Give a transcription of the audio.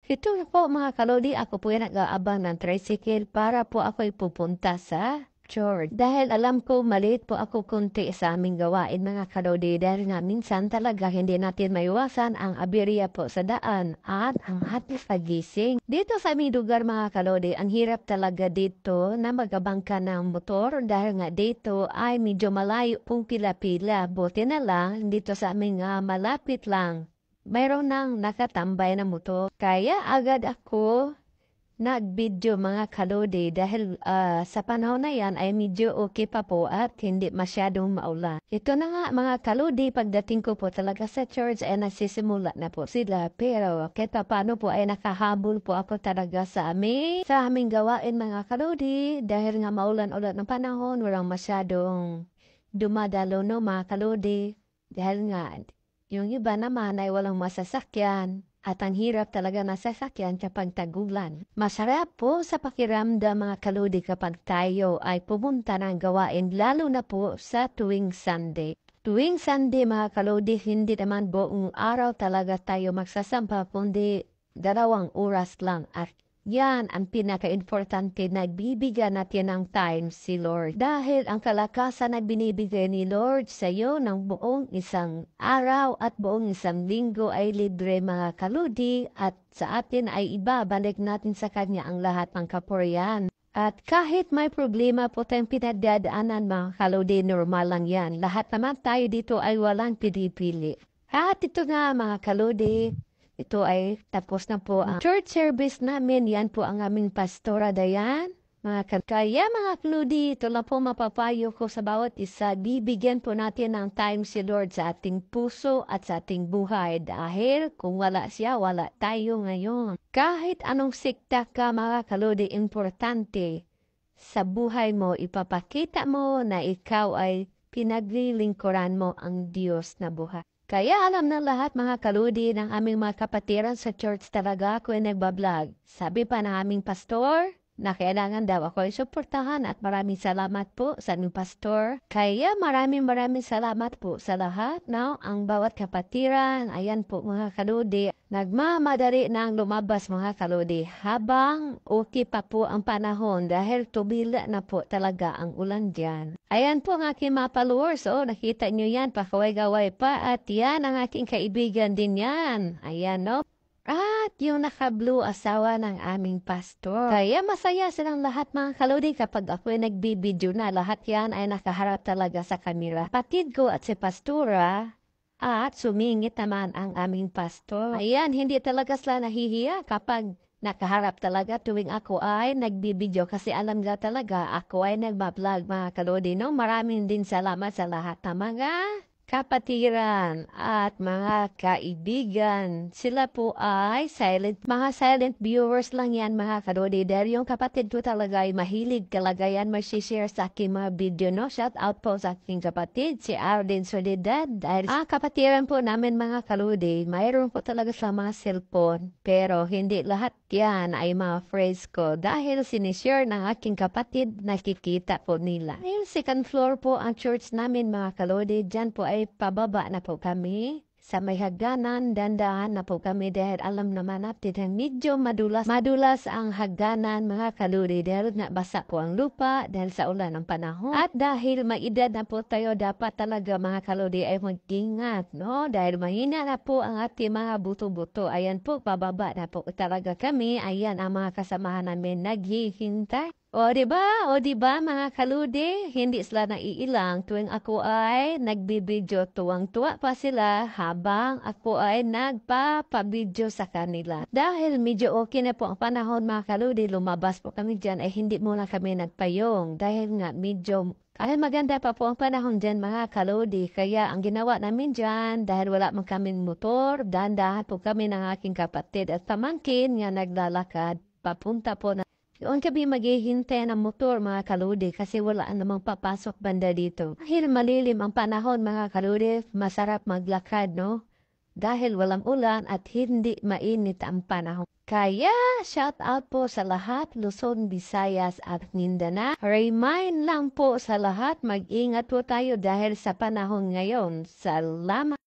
Ito na po mga kalodi, ako po yung nag-aabang ng tricycle para po ako'y pupunta sa church. Dahil alam ko maliit po ako kunti sa aming gawain mga kalodi dahil nga minsan talaga hindi natin maiwasan ang aberya po sa daan at ang ating pagising. Dito sa aming lugar mga kalodi, ang hirap talaga dito na magabang ka ng motor dahil nga dito ay medyo malayo pong pila-pila. Buti na lang dito sa aming malapit lang. Mayroon nang nakatambay na motor. Kaya agad ako nag-video mga kalodi dahil sa panahon na yan ay medyo okay pa po at hindi masyadong maulan. Ito na nga mga kalodi, pagdating ko po talaga sa church ay nagsisimula na po sila. Pero kahit paano po ay nakahabol po ako talaga sa aming gawain mga kalodi dahil nga maulan-ulan ng panahon, walang masyadong dumadalo no mga kalodi. Dahil nga yung iba naman ay walang masasakyan at ang hirap talaga na sasakyan kapag tagulan. Masarap po sa pakiramdam mga kalodi kapag tayo ay pumunta ng gawain lalo na po sa tuwing Sunday. Tuwing Sunday mga kalodi, hindi naman buong araw talaga tayo magsasampa kundi 2 oras lang at yan ang pinaka-importante na bibigyan natin ng time si Lord. Dahil ang kalakasan na binibigay ni Lord sa iyo ng buong isang araw at buong isang linggo ay libre mga kaludi at sa atin ay ibabalik natin sa Kanya ang lahat ng kapurihan. At kahit may problema po tayong pinagdadaanan mga kaludi, normal lang yan. Lahat naman tayo dito ay walang pinipili. At ito nga mga kaludi, ito ay tapos na po ang church service namin. Yan po ang aming pastora Dayan. Kaya mga kaludi, ito lang po mapapayo ko sa bawat isa. Bibigyan po natin ng time si Lord sa ating puso at sa ating buhay. Dahil kung wala siya, wala tayo ngayon. Kahit anong sikta ka mga kaludi, importante sa buhay mo, ipapakita mo na ikaw ay pinaglilingkuran mo ang Diyos na buhay. Kaya alam ng lahat mga kaludi ng aming mga kapatiran sa church talaga ako ay nagbablog. Sabi pa ng aming pastor na kailangan daw ako ay suportahan at maraming salamat po sa aming pastor. Kaya maraming salamat po sa lahat. Now, ang bawat kapatiran, ayan po mga kaludi, nagmamadali ng lumabas mga kaludi habang okay pa po ang panahon dahil tubila na po talaga ang ulan dyan. Ayan po ang aking mga followers. Oh, nakita nyo yan, pakaway-gaway pa at yan ang aking kaibigan din yan. Ayan no. At yung naka-blue asawa ng aming pastor. Kaya masaya silang lahat mga kaludi kapag ako ay nagbibideo na. Lahat yan ay nakaharap talaga sa kamera. Patid ko at si pastora at sumingit naman ang aming pastor. Ayan, hindi talaga sila nahihiya kapag nakaharap talaga tuwing ako ay nagbibideo kasi alam nga talaga ako ay nagbablog mga kaludi. No? Maraming din salamat sa lahat ng mga kapatiran at mga kaibigan. Sila po ay mga silent viewers lang yan mga kalodi. Dahil yung kapatid ko talaga ay mahilig talaga yan mag-share sa aking mga video. No? Shout out po sa aking kapatid, si Arden Soledad. Dahil kapatiran po namin mga kalodi, mayroon po talaga sa mga cellphone. Pero hindi lahat yan ay mga friends ko. Dahil sinishare ng aking kapatid, nakikita po nila. Dahil second floor po ang church namin mga kalodi. Diyan po ay pababa na po kami sa may hagdanan, dandahan na po kami dahil alam naman natin na medyo madulas ang hagdanan mga kaludi dahil nga basa po ang lupa dahil sa ulan ng panahon. At dahil may edad na po tayo, dapat talaga mga kaludi ay mag-ingat, no? Dahil mahina na po ang ating mga buto-buto. Ayan po, pababa na po talaga kami. Ayan ang mga kasamahan namin naghihintay. O diba mga kaludi, hindi sila naiilang tuwing ako ay nagbibideo, tuwang-tuwa pa sila habang ako ay nagpapabideo sa kanila. Dahil medyo okay na po ang panahon mga kaludi, lumabas po kami dyan ay hindi muna kami nagpayong dahil nga kahit maganda pa po ang panahon dyan mga kalodi, kaya ang ginawa namin dyan, dahil wala man kaming motor, dahan-dahan po kami ng aking kapatid at pamangkin nga naglalakad, papunta po na. Doon kami maghihintay ng motor mga kaludi kasi wala namang papasok banda dito. Dahil malilim ang panahon mga kaludi, masarap maglakad no? Dahil walang ulan at hindi mainit ang panahon. Kaya shout out po sa lahat, Luzon, Visayas at Mindanao. Remind lang po sa lahat, mag-ingat po tayo dahil sa panahon ngayon. Salamat!